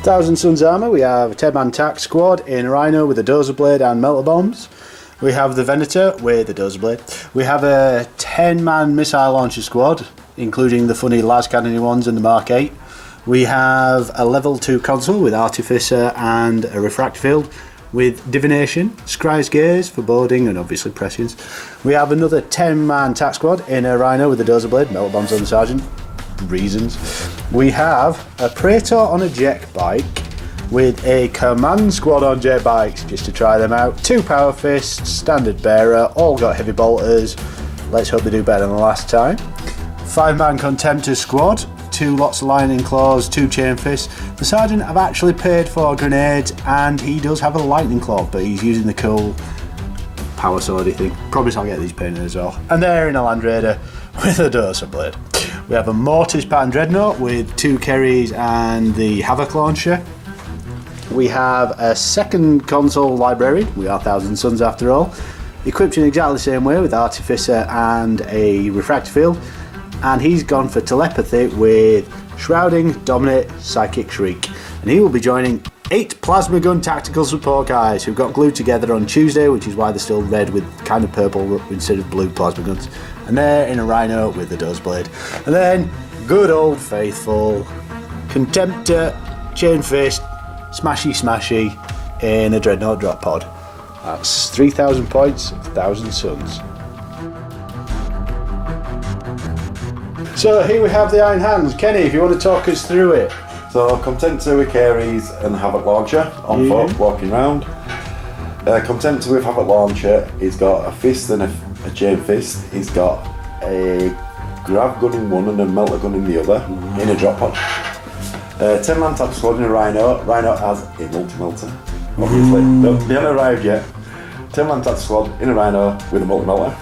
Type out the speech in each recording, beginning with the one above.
Thousand Suns Armour, we have a 10-man tac squad in Rhino with a dozer blade and melter bombs. We have the Venator with a dozer blade. We have a 10-man missile launcher squad, including the funny las cannony ones and the Mark 8. We have a level 2 console with Artificer and a refractor field with divination, scry's gaze, foreboding and obviously prescience. We have another 10-man tac squad in a Rhino with a dozer blade, melter bombs on the sergeant. Reasons. We have a Praetor on a jet bike with a command squad on jet bikes just to try them out. 2 power fists, standard bearer, all got heavy bolters. Let's hope they do better than the last time. 5-man contemptor squad, 2 lots of lightning claws, 2 chain fists. The sergeant have actually paid for grenades and he does have a lightning claw, but he's using the cool power swordy thing. Promise I'll get these painted as well. And they're in a Land Raider with a dozer blade. We have a Mortis pattern dreadnought with 2 Kerrys and the Havoc launcher. We have a second console library, we are Thousand Suns after all, equipped in exactly the same way with Artificer and a refractor field, and he's gone for telepathy with Shrouding, Dominate, Psychic Shriek, and he will be joining 8 plasma gun tactical support guys who got glued together on Tuesday, which is why they're still red with kind of purple instead of blue plasma guns. And they're in a Rhino with the dozer blade. And then, good old faithful, Contemptor, Chain Fist, Smashy Smashy in a Dreadnought drop pod. That's 3,000 points, 1,000 suns. So here we have the Iron Hands. Kenny, if you want to talk us through it. So, Contemptor with Kerrys and Havoc launcher on foot, walking round. Contemptor with Havoc launcher, he's got a fist and a chain fist. He's got a grav gun in one and a melter gun in the other, in a drop pod. 10-man tac squad in a Rhino. Rhino has a multi-melter, obviously. No, they haven't arrived yet. 10-man tac squad in a Rhino with a multi-melter.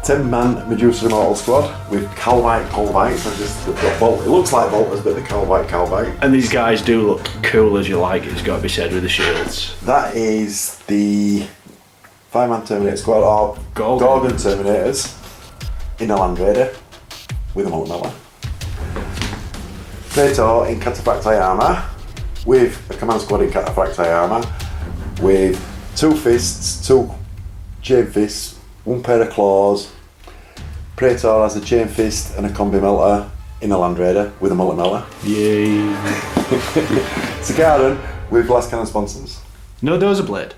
10-man Medusa Immortal squad with Calvite Calvites. It looks like bolters, but the Calvite. And these guys do look cool as you like, it's got to be said, with the shields. That is the 5-man Terminator squad, or Gorgon Terminators in a Land Raider with a multi-melter. Praetor in Cataphracti armour with a command squad in Cataphracti armour with 2 fists, 2 chain fists, 1 pair of claws. Praetor has a chain fist and a combi melter in a Land Raider with a multi-melter. Yay! Sakaran with blast cannon sponsons. No dozer blade?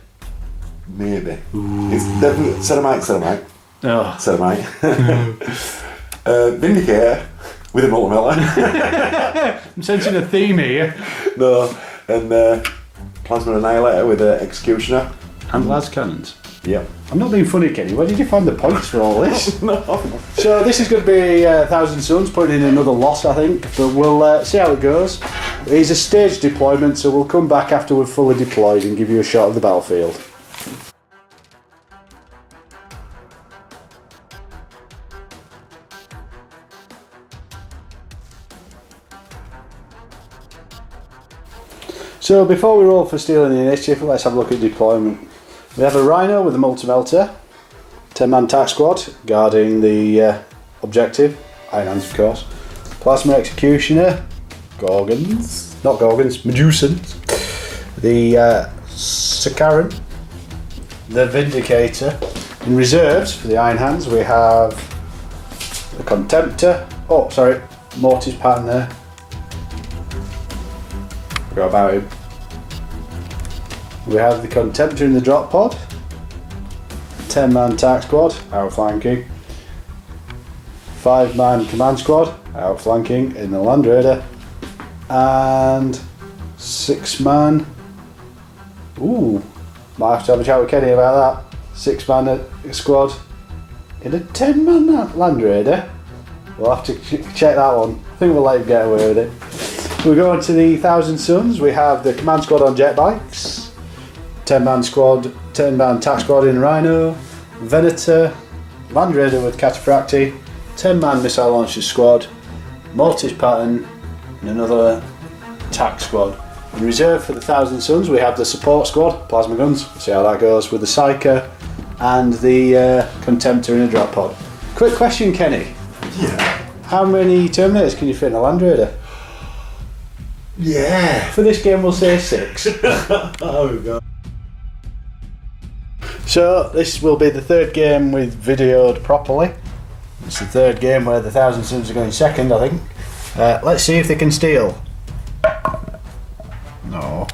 Maybe. Ooh. It's definitely Ceramite. Oh. Ceramite. Vindicator with a multi-melter. I'm sensing a theme here. No, and Plasma Annihilator with an Executioner. And las cannons. Yep. I'm not being funny, Kenny. Where did you find the points for all this? No. So this is going to be Thousand Suns, putting in another loss, I think. But we'll see how it goes. It's a staged deployment, so we'll come back after we're fully deployed and give you a shot of the battlefield. So before we roll for stealing the initiative, let's have a look at deployment. We have a Rhino with a multi-melter, 10-man tac squad guarding the objective, Iron Hands of course, Plasma Executioner, Gorgons, not Gorgons, Medusans, the Sakaran, the Vindicator. In reserves for the Iron Hands we have the Contemptor, Mortis pattern there, forgot about him. We have the Contemptor in the drop pod, 10-man tac squad, outflanking, 5-man command squad, outflanking in the Land Raider, and 6-man, might have to have a chat with Kenny about that, 6-man squad in a 10-man Land Raider. We'll have to check that one, I think we'll let him get away with it. We go on to the Thousand Suns. We have the command squad on jet bikes, 10-man squad, 10-man tac squad in Rhino, Venator, Land Raider with Cataphracti, 10-man missile launcher squad, Mortis pattern, and another tac squad. In reserve for the Thousand Suns we have the support squad, plasma guns, see how that goes, with the Psyker and the Contemptor in a drop pod. Quick question, Kenny. Yeah. How many Terminators can you fit in a Land Raider? Yeah. For this game we'll say 6. Oh god. So this will be the third game we've videoed properly. It's the third game where the 1000 Suns are going second, I think. Let's see if they can steal. No.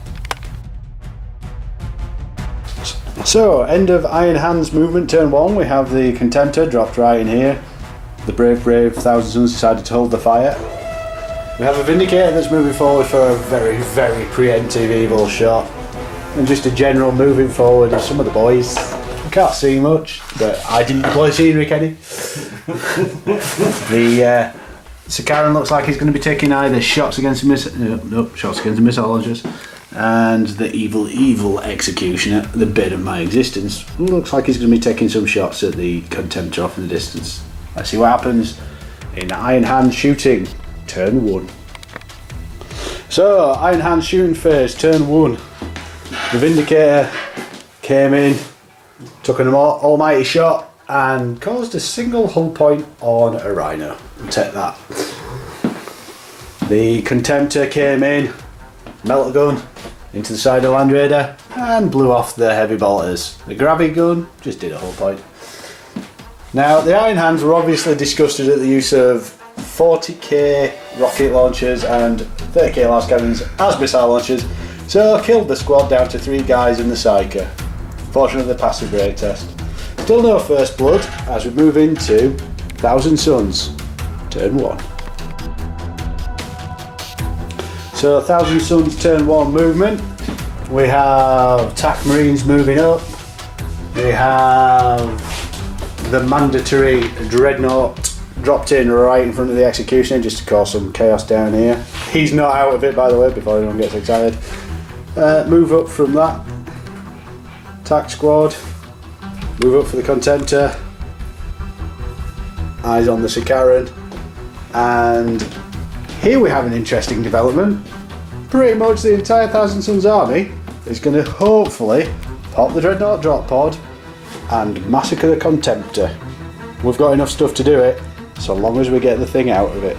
So, end of Iron Hands movement, turn 1. We have the Contemptor dropped right in here. The brave 1000 Suns decided to hold the fire. We have a Vindicator that's moving forward for a very, very preemptive evil shot. And just a general moving forward of some of the boys. I can't see much, but I didn't deploy scenery, Kenny. The Sakaran looks like he's going to be taking either shots against the missile launchers, and the evil executioner, the bit of my existence, looks like he's going to be taking some shots at the Contemptor off in the distance. Let's see what happens in Iron Hand shooting, turn 1. So, Iron Hand shooting first, turn 1. The Vindicator came in, took an almighty shot, and caused a single hull point on a Rhino. We'll take that. The Contemptor came in, melter gun into the side of the Land Raider, and blew off the heavy bolters. The Gravity gun just did a hull point. Now, the Iron Hands were obviously disgusted at the use of 40k rocket launchers and 30k large cannons as missile launchers, so killed the squad down to 3 guys in the Psyker. Fortunately, they passed the grade test. Still no first blood as we move into 1000 Suns, turn 1. So 1000 Suns turn 1 movement. We have TAC Marines moving up. We have the mandatory Dreadnought dropped in right in front of the Executioner just to cause some chaos down here. He's not out of it, by the way, before anyone gets excited. Move up from that. TAC squad. Move up for the Contemptor. Eyes on the Sakaran. And here we have an interesting development. Pretty much the entire 1000 Suns army is going to hopefully pop the Dreadnought drop pod and massacre the Contemptor. We've got enough stuff to do it, so long as we get the thing out of it.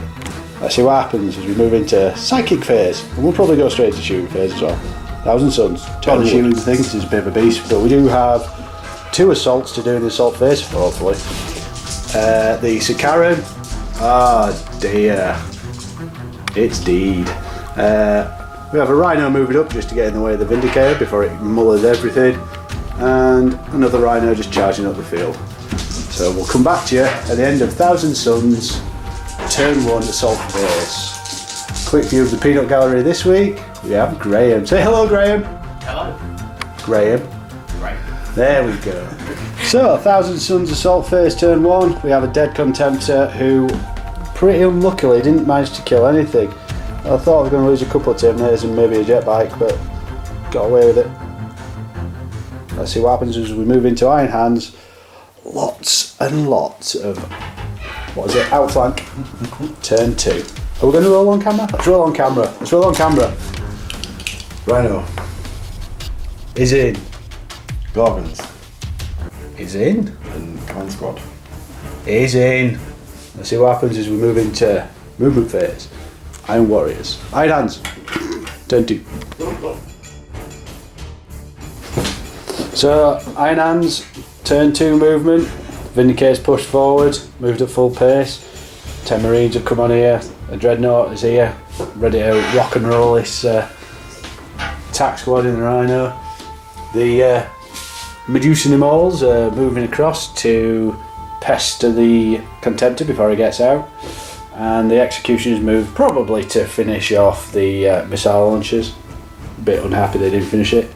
Let's see what happens as we move into Psychic phase, and we'll probably go straight to shooting phase as well. 1000 Suns, total shooting thing, this is a bit of a beast, but we do have 2 assaults to do in the assault phase, hopefully. The Sakaran, dear, it's deed. We have a Rhino moving up just to get in the way of the Vindicator before it mullers everything, and another Rhino just charging up the field. So we'll come back to you at the end of 1000 Suns, turn 1 assault phase. Quick view of the peanut gallery this week. We have Graham. Say hello, Graham. Hello. Graham. Right. There we go. So 1000 Suns assault phase, turn 1. We have a dead Contemptor who pretty unluckily didn't manage to kill anything. I thought I was going to lose a couple of Terminators and maybe a jet bike, but got away with it. Let's see what happens as we move into Iron Hands. Lots and lots of, outflank. Turn 2. Are we going to roll on camera? Let's roll on camera. Let's roll on camera. Rhino. Is in. Gorgons. Is in. And Command Squad. Is in. Let's see what happens as we move into movement phase. Iron Warriors. Iron Hands. Turn 2. So, Iron Hands, turn 2 movement. Vindicator's pushed forward, moved at full pace. 10 Marines have come on here. A Dreadnought is here, ready to rock and roll this TAC squad in the Rhino. The Medusan Immortals are moving across to pester the Contemptor before he gets out. And the Executioners move probably to finish off the missile launchers. A bit unhappy they didn't finish it.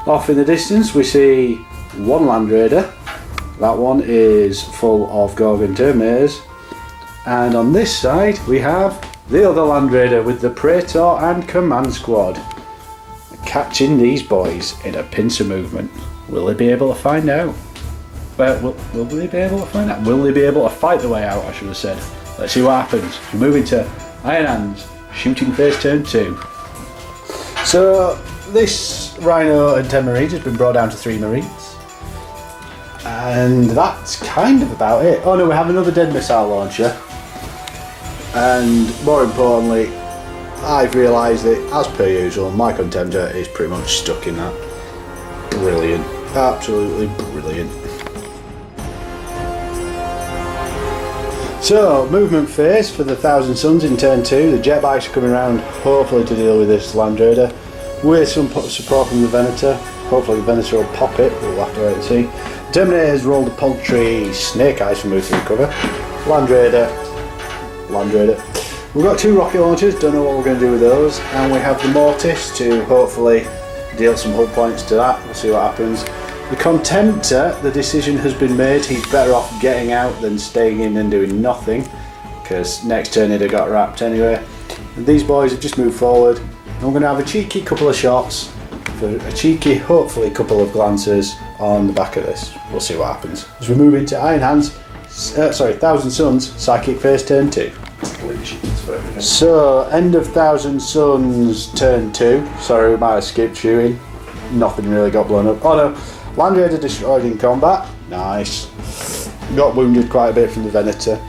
Off in the distance we see one Land Raider. That one is full of Gorgon Terminators. And on this side we have the other Land Raider with the Praetor and Command Squad. Catching these boys in a pincer movement. Will they be able to find out? Well, will they be able to find out? Will they be able to fight the way out, I should have said. Let's see what happens. We move into Iron Hands, shooting phase turn 2. So this Rhino and 10 Marines has been brought down to 3 Marines. And that's kind of about it. Oh no, we have another dead missile launcher. And more importantly, I've realised that, as per usual, my contender is pretty much stuck in that. Brilliant. Absolutely brilliant. So, movement phase for the Thousand Suns in turn 2. The jet bikes are coming around, hopefully to deal with this Land Raider. With some support from the Venator. Hopefully the Venator will pop it, we'll have to wait and see. Terminator's rolled a paltry Snake Eyes for move to recover. Land Raider. We've got 2 rocket launchers, don't know what we're going to do with those. And we have the Mortis to hopefully deal some hull points to that, we'll see what happens. The Contemptor, the decision has been made, he's better off getting out than staying in and doing nothing, because next turn he'd have got wrapped anyway. And these boys have just moved forward, and we're going to have a cheeky couple of shots, for a cheeky, hopefully, couple of glances on the back of this. We'll see what happens. As we move into Thousand Suns, Psychic Phase turn 2. So, end of Thousand Suns turn 2. Sorry, we might have skipped shooting. Nothing really got blown up. Oh no, Land Raider destroyed in combat. Nice. Got wounded quite a bit from the Venator.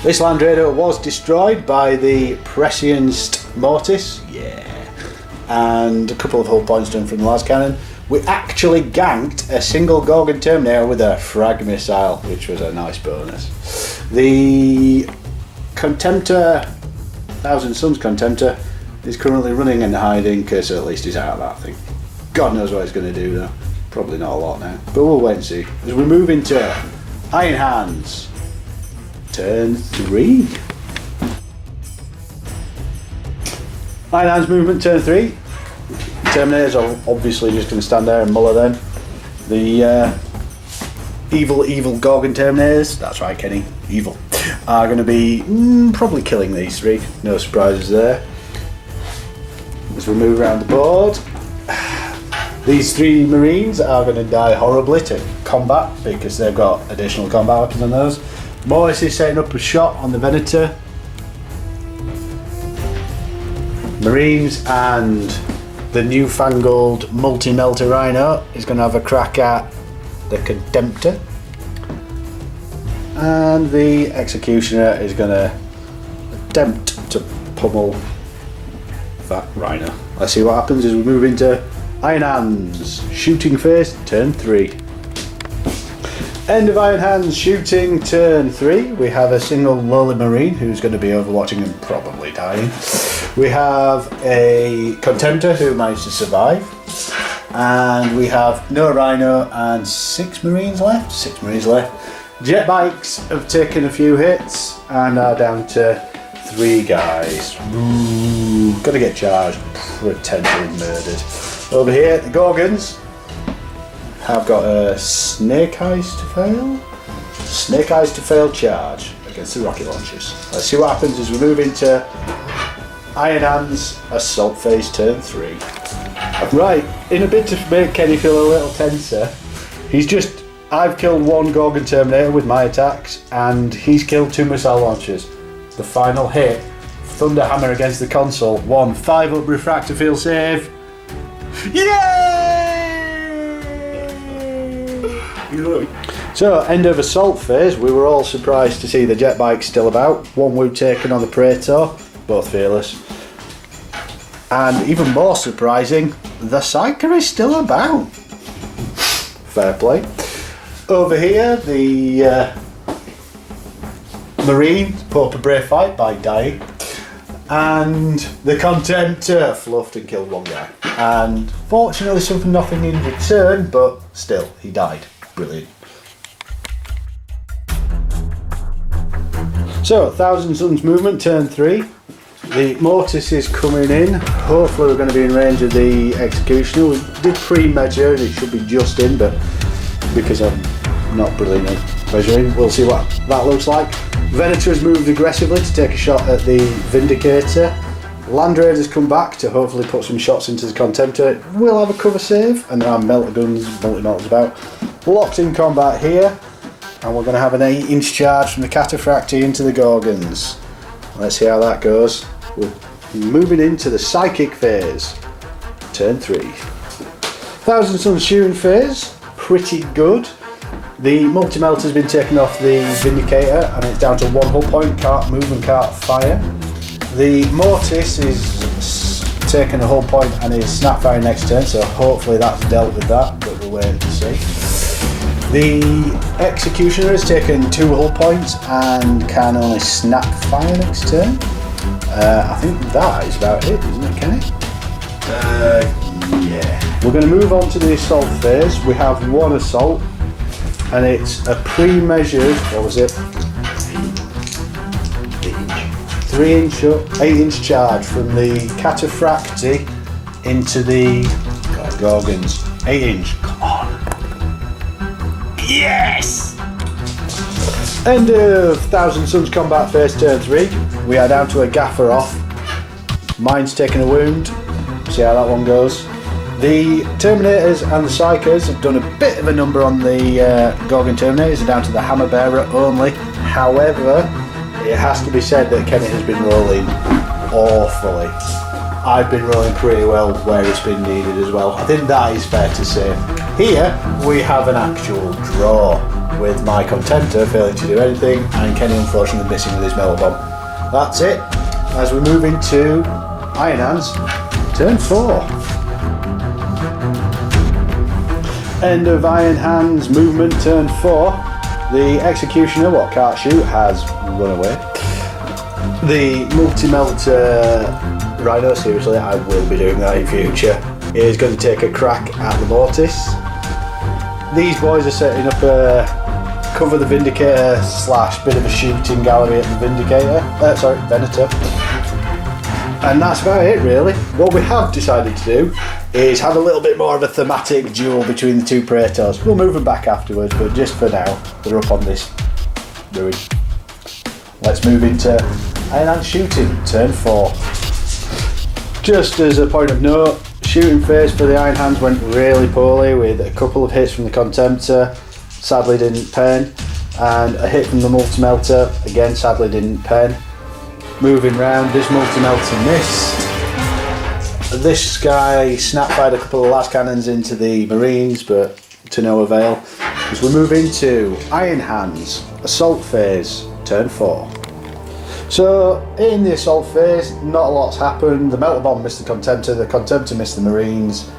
This Land Raider was destroyed by the Prescient Mortis. Yeah. And a couple of hull points done from the last cannon. We actually ganked a single Gorgon Terminator with a frag missile, which was a nice bonus. The Contemptor, Thousand Suns Contemptor, is currently running and hiding, because at least he's out of that thing. God knows what he's going to do though. Probably not a lot now, but we'll wait and see. As we move into Iron Hands, turn 3. Iron Hands movement, turn 3. Terminators are obviously just going to stand there and muller them. The evil Gorgon Terminators, that's right Kenny, evil, are going to be probably killing these 3. No surprises there. As we move around the board, these 3 Marines are going to die horribly to combat because they've got additional combat weapons on those. Morris is setting up a shot on the Venator. Marines and the newfangled multi-melter Rhino is going to have a crack at the Contemptor. And the Executioner is going to attempt to pummel that Rhino. Let's see what happens as we move into Iron Hands, shooting phase, turn 3. End of Iron Hands, shooting, turn 3. We have a single lowly Marine who's going to be overwatching and probably dying. We have a Contemptor who managed to survive. And we have no Rhino and 6 Marines left. Jet bikes have taken a few hits and are down to 3 guys. Ooh, gonna get charged, potentially murdered. Over here, the Gorgons have got a Snake Eyes to fail. Snake Eyes to fail charge against the rocket launchers. Let's see what happens as we move into Iron Hands, assault phase, turn 3. Right, in a bit to make Kenny feel a little tenser, I've killed 1 Gorgon Terminator with my attacks, and he's killed 2 missile launchers. The final hit, Thunderhammer against the console, 1 5-up refractor field save. Yay! So, end of assault phase, we were all surprised to see the jet bikes still about. 1 wound taken on the Praetor, both fearless. And even more surprising, the Psyker is still about. Fair play. Over here, the Marine put up a brave fight by dying, and the Contemptor fluffed and killed 1 guy. And fortunately suffered nothing in return, but still, he died. Brilliant. So, Thousand Suns movement, turn 3. The Mortis is coming in. Hopefully we're going to be in range of the Executioner. We did pre-measure, it should be just in, but because I'm not brilliant at measuring, we'll see what that looks like. Venator has moved aggressively to take a shot at the Vindicator. Land Raiders come back to hopefully put some shots into the Contemptor. We'll have a cover save, and there are melter guns, multi-melters about. Locked in combat here, and we're going to have an 8-inch charge from the Cataphractii into the Gorgons. Let's see how that goes. We're moving into the Psychic phase, turn 3. Thousand Suns shooting phase, pretty good. The multi-melt has been taken off the Vindicator and it's down to 1 hull point, can't move and can't fire. The Mortis is taking a hull point and is snap firing next turn, so hopefully that's dealt with that, but we'll wait to see. The Executioner has taken 2 hull points and can only snap fire next turn. I think that is about it, isn't it, Kenny? Yeah. We're going to move on to the assault phase. We have 1 assault, and it's a pre-measured, what was it? 8-inch charge from the Cataphracti into the Gorgons. 8-inch. Come on. Yes! End of Thousand Suns combat phase turn 3. We are down to a gaffer off. Mine's taking a wound. See how that one goes. The Terminators and the Psychers have done a bit of a number on the Gorgon Terminators. They're down to the Hammer Bearer only. However, it has to be said that Kenny has been rolling awfully. I've been rolling pretty well where it's been needed as well. I think that is fair to say. Here we have an actual draw with my Contemptor failing to do anything and Kenny unfortunately missing with his Mellow Bomb. That's it as we move into Iron Hands, turn 4. End of Iron Hands movement, turn 4. The Executioner, what can't shoot, has run away. The Multi-Melter Rhino, seriously, I will be doing that in future, is going to take a crack at the Mortis. These boys are setting up a cover the Vindicator / bit of a shooting gallery at the Venator. And that's about it really. What we have decided to do is have a little bit more of a thematic duel between the 2 Praetors. We'll move them back afterwards, but just for now, they're up on this ruin. Let's move into Iron Hand shooting, turn 4. Just as a point of note, shooting phase for the Iron Hands went really poorly with a couple of hits from the Contemptor, sadly didn't pen, and a hit from the Multi-Melter, again sadly didn't pen. Moving round, this Multi-Melter missed. This guy snap-fired a couple of last cannons into the Marines, but to no avail. As we move into Iron Hands, assault phase, turn 4. So in the assault phase, not a lot's happened. The Melter Bomb missed the Contemptor missed the Marines,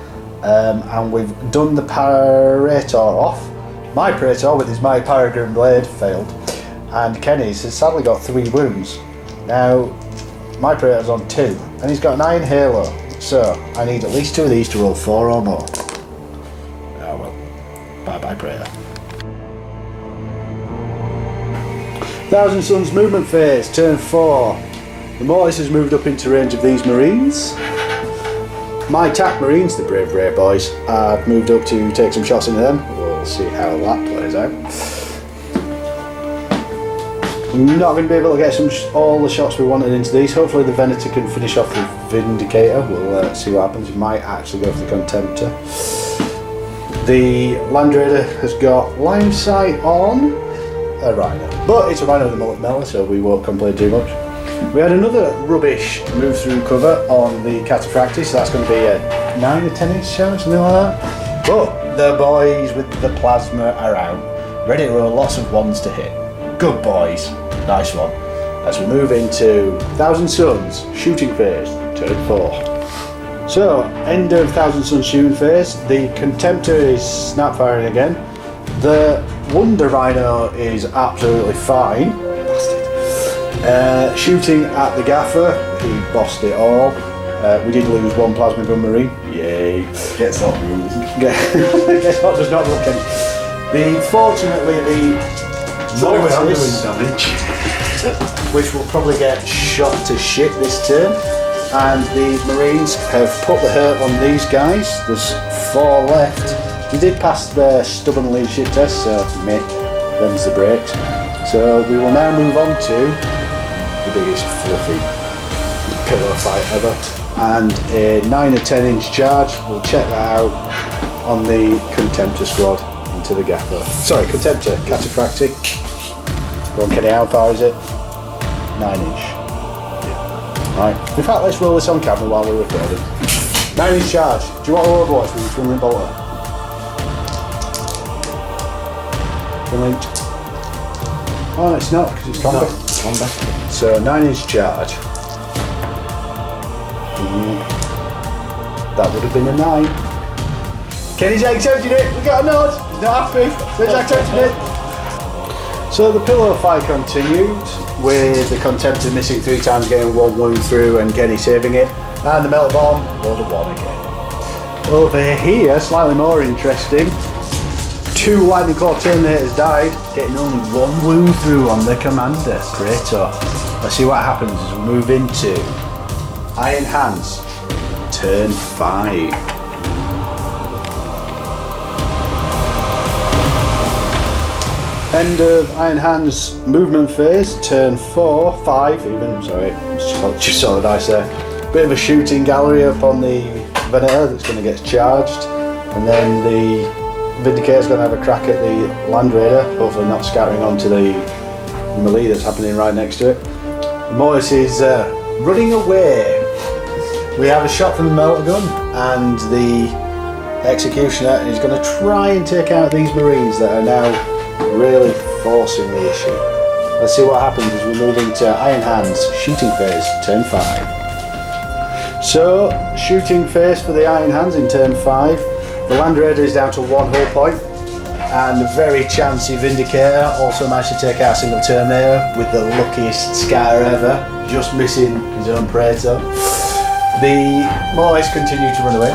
and we've done the Praetor off. My Praetor with his My Peregrine Blade failed, and Kenny's has sadly got 3 wounds. Now, my Praetor's on 2, and he's got an Iron Halo, so I need at least 2 of these to roll 4 or more. Oh well, bye bye Praetor. Thousand Suns movement phase, turn 4. The Mortis has moved up into range of these Marines. My attack Marines, the brave boys, have moved up to take some shots into them. We'll see how that plays out. We're not going to be able to get all the shots we wanted into these. Hopefully the Venator can finish off the Vindicator. We'll see what happens. It might actually go for the Contemptor. The Land Raider has got line sight on a Rhino, but it's a Rhino with a Multi-Melter, so we won't complain too much. We had another rubbish move through cover on the Cataphracti, so that's going to be a 9 or 10 inch charge, something like that. But the boys with the plasma are out, ready to roll lots of ones to hit. Good boys, nice one. As we move into Thousand Suns shooting phase, turn 4. So, end of Thousand Suns shooting phase. The Contemptor is snap firing again. The Wonder Rhino is absolutely fine. Shooting at the Gaffer, he bossed it all. We did lose 1 Plasma Gun Marine. Yay. Gets not moved. Guess what does not look any. Fortunately, the Mortis, damage. which will probably get shot to shit this turn, and the Marines have put the hurt on these guys. There's 4 left. We did pass the stubborn leadership test, so meh, them's the breaks. So we will now move on to the biggest fluffy pillow fight ever, and a 9 or 10 inch charge. We'll check that out on the Contemptor squad into the Gaffer. Sorry, Contemptor, Cataphracti. Go on, Kenny, how far is it? 9 inch. Yeah. Right. In fact, let's roll this on camera while we're recording. 9 inch charge. Do you want to overwatch with your twin ring bolter? Oh, it's not, because it's combat. Combat. So 9 inch charge. That would have been a 9. Kenny's accepted it. We got a nod. He's not happy. He's accepted it. So the pillow fight continued with the Contemptor missing 3 times, getting 1 wound through, and Kenny saving it. And the Melt Bomb rolled a 1 again. Over here, slightly more interesting. 2 Lightning Claw Terminators died, getting only 1 wound through on the commander, Praetor. Let's see what happens as we move into Iron Hands, turn 5. End of Iron Hands movement phase, turn 4, 5 even, sorry, just saw the dice there. Bit of a shooting gallery up on the Venator that's going to get charged, and then the Vindicator's going to have a crack at the Land Raider, hopefully not scattering onto the melee that's happening right next to it. Morris is running away. We have a shot from the melter gun and the Executioner is going to try and take out these Marines that are now really forcing the issue. Let's see what happens as we move into Iron Hands, shooting phase, turn 5. So, shooting phase for the Iron Hands in turn 5. The Land Raider is down to 1 hull point, and the very chancy Vindicator also managed to take out a single Terminator with the luckiest scatter ever, just missing his own Praetor. The Morris continued to run away,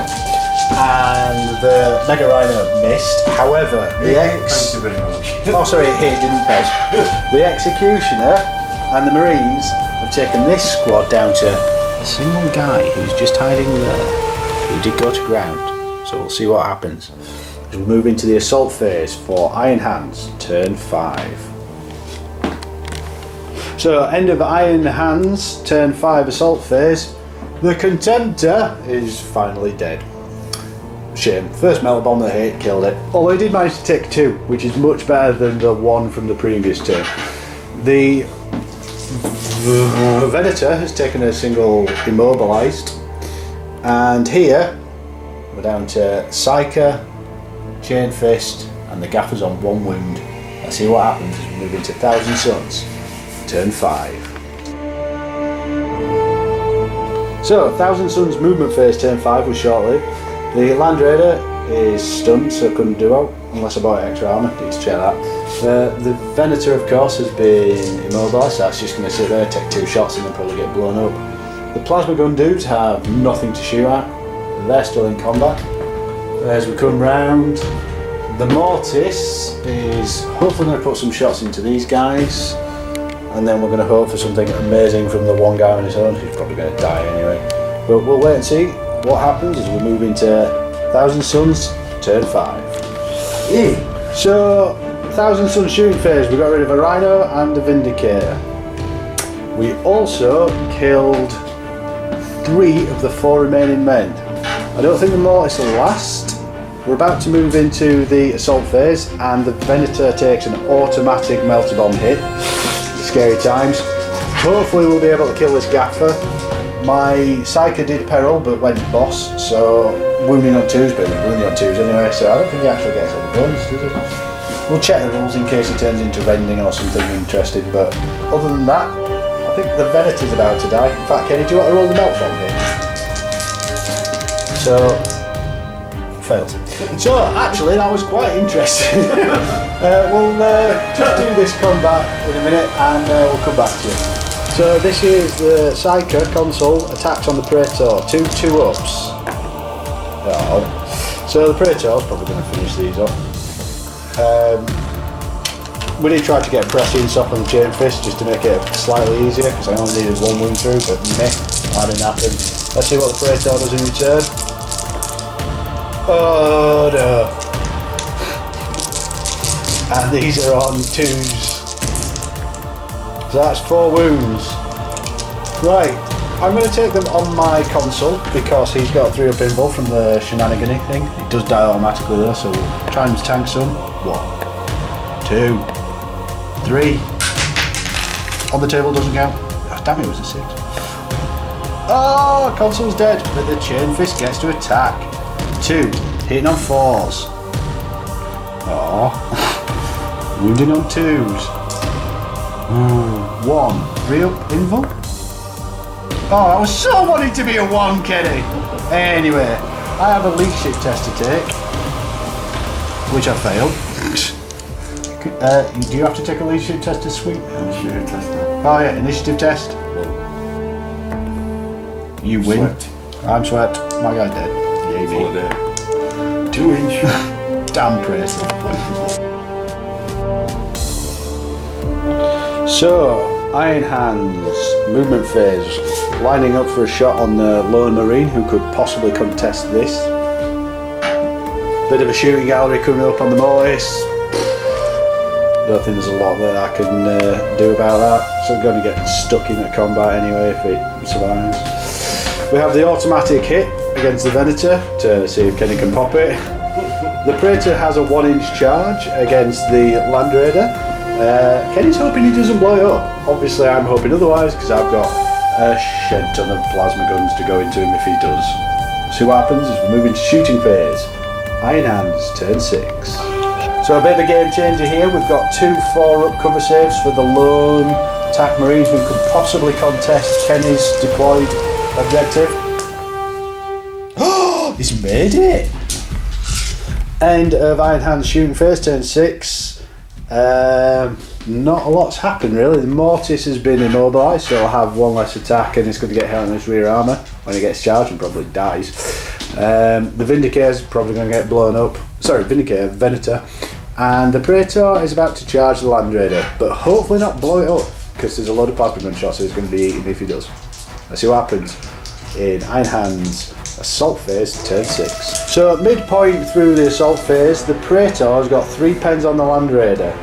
and the Mega Rhino missed. However, the Thank you very much. oh sorry, it hit, didn't it? The Executioner and the Marines have taken this squad down to a single guy who's just hiding there, who did go to ground. So we'll see what happens as we move into the assault phase for Iron Hands, turn 5. So end of Iron Hands, turn 5 assault phase. The Contemptor is finally dead. Shame. First Melter Bomb that hit, killed it. Although he did manage to take 2, which is much better than the 1 from the previous turn. The Venator has taken a single immobilised, and here we're down to Psyker, Chain Fist, and the Gaffer's on 1 wound. Let's see what happens as we move into Thousand Suns, turn 5. So, Thousand Suns movement phase, turn 5 was short-lived. The Land Raider is stunned, so couldn't do out, unless I bought extra armour, need to check that. The Venator, of course, has been immobilised, so that's just going to sit there, take 2 shots and then probably get blown up. The Plasma Gun dudes have nothing to shoot at, they're still in combat. As we come round, the Mortis is hopefully going to put some shots into these guys, and then we're going to hope for something amazing from the one guy on his own, who's probably going to die anyway. But we'll wait and see what happens as we move into Thousand Suns, turn 5. So, Thousand Suns shooting phase, we got rid of a Rhino and a Vindicator. We also killed 3 of the 4 remaining men. I don't think the Mortis will last. We're about to move into the assault phase, and the Venator takes an automatic Melter Bomb hit. Scary times. Hopefully we'll be able to kill this Gaffer. My Psyker did peril but went boss, so wounding on 2s, but wounding on 2s anyway, so I don't think he actually gets any bonus, does he? We'll check the rules in case he turns into vending or something interesting, but other than that, I think the Venator's about to die. In fact, Kenny, do you want to roll the Melt Bomb here? So, failed. So, actually, that was quite interesting. We'll just do this combat in a minute and we'll come back to you. So, this is the Psyker console, attacks on the Praetor, 2 2-ups. Oh. So, the Praetor's probably going to finish these off. We did try to get Prescience off on the Chain Fist just to make it slightly easier, because I only needed 1 wound through, but meh, that didn't happen. Let's see what the Praetor does in return. Oh no. And these are on 2s. So that's 4 wounds. Right, I'm going to take them on my console because he's got a 3-up invul from the shenanigany thing. It does die automatically though, so we'll try and tank some. 1, 2, 3. On the table doesn't count. Oh, damn, it was a 6. Oh, console's dead, but the Chain Fist gets to attack. 2, hitting on 4s. Oh, wounding on 2s. 1, 3-up invul. Oh, I was so wanting to be a 1, Kenny. Anyway, I have a leadership test to take, which I failed. Do you have to take a leadership test to sweep? Initiative test. Oh yeah, initiative test. You win. Swept. I'm swept. My guy's dead. Yay me. 2-inch. Damn praise. So, Iron Hands, movement phase, lining up for a shot on the lone marine who could possibly contest this. Bit of a shooting gallery coming up on the Morris. Don't think there's a lot that I can do about that, so I'm going to get stuck in the combat anyway if it survives. We have the automatic hit against the Venator to see if Kenny can pop it. The Praetor has a 1-inch charge against the Land Raider. Kenny's hoping he doesn't blow it up. Obviously I'm hoping otherwise because I've got a shed ton of plasma guns to go into him if he does. See what happens as we move into shooting phase. Iron Hands, turn 6. So a bit of a game changer here. We've got 2 4-up cover saves for the lone attack marines who could possibly contest Kenny's deployed objective. Oh, he's made it! End of Iron Hands shooting phase, turn 6. Not a lot's happened really. The Mortis has been immobilised, so I'll have 1 less attack and it's going to get hit on his rear armour when he gets charged and probably dies. The Vindicator is probably going to get blown up. Sorry, Venator. And the Praetor is about to charge the Land Raider, but hopefully not blow it up because there's a load of plasma gun shots, so he's going to be eaten if he does. Let's see what happens in Iron Hands assault phase, turn 6. So at midpoint through the assault phase, the Praetor has got 3 pens on the Land Raider.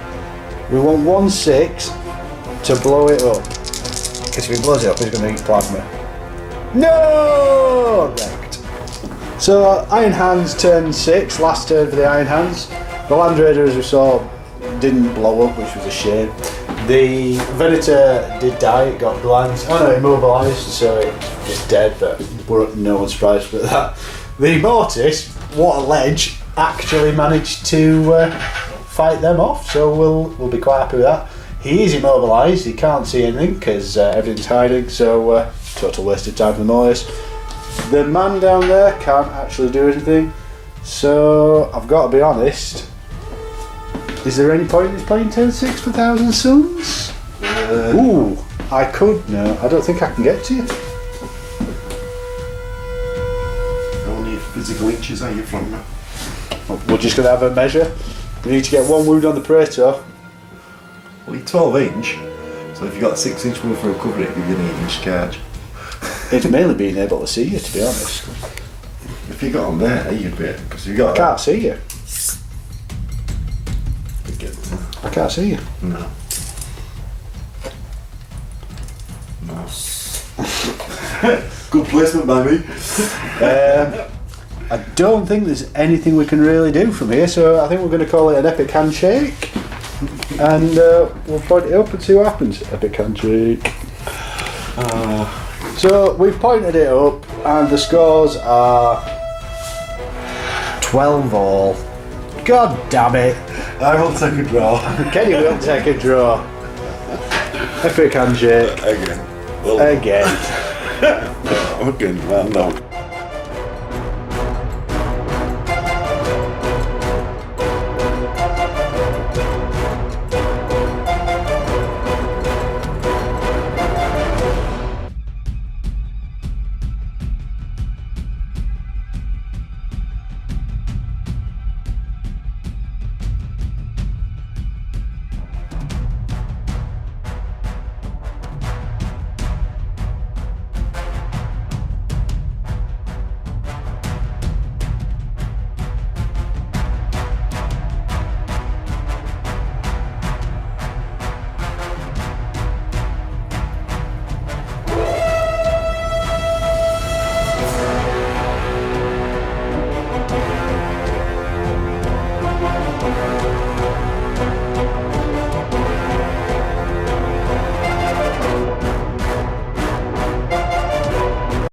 We want 1/6 to blow it up. Because if he blows it up, he's going to eat plasma. No! Wrecked. So Iron Hands turn 6, last turn for the Iron Hands. The Land Raider, as we saw, didn't blow up, which was a shame. The Venator did die, it got blind. Oh no, immobilised, so it's dead, but no one's surprised with that. The Mortis, what a ledge, actually managed to fight them off, so we'll be quite happy with that. He is immobilised, he can't see anything because everything's hiding, so total waste of time for the Mortis. The man down there can't actually do anything, so I've got to be honest. Is there any point in playing turn 6 for 1,000 Suns? Ooh, I could. No, I don't think I can get to you. How many physical inches are you from me? We're just going to have a measure. We need to get 1 wound on the Praetor. Well, you're 12-inch, so if you've got a 6-inch wound for recovery, it'll give you an 8-inch charge. It's mainly being able to see you, to be honest. If you got on there, you'd be it. Because you got. I can't see you. I can't see you. No. Good placement by me. I don't think there's anything we can really do from here, so I think we're going to call it an epic handshake. And we'll point it up and see what happens. Epic handshake. So we've pointed it up, and the scores are 12 all. God damn it. I will take a draw. Kenny will take a draw. Epic handshake. Again. Again. Again, man, no.